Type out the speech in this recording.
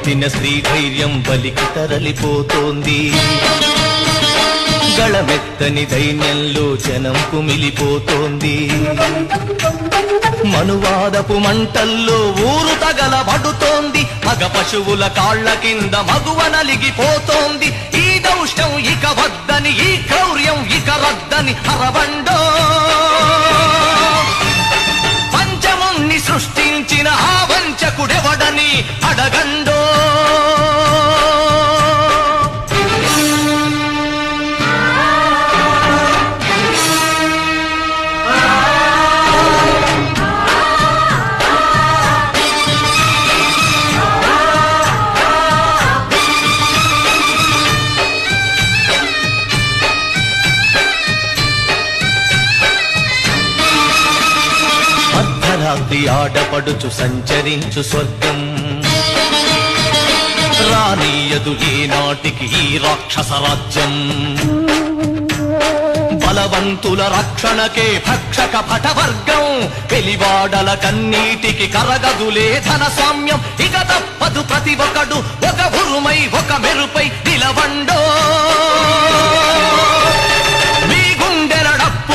గళమెత్తిన స్త్రీ ధైర్యం బలికి తరలిపోతోంది. గళమెత్తని దైన్యంలో జనం కుమిలిపోతోంది. మనువాదపు మంటల్లో ఊరు తగలబడుతోంది. మగ పశువుల కాళ్ల కింద మగువ నలిగిపోతోంది. ఈ దౌష్ట్యం ఇక వద్దని, ఈ క్రౌర్యం ఇక రద్దని హరబండో. పంచముణ్ణి సృష్టించిన ఆ వంచకుడెవడని అడగండో. అర్ధరాత్రి ఆడపడుచు సంచరించు స్వర్గం రానీయదు ఏనాటికి ఈ రాక్షస రాజ్యం. బలవంతుల రక్షణకే భక్షక భటవర్గం. వెలివాడల కన్నీటికి కరగదులే ధన సామ్యం. ఇక తప్పదు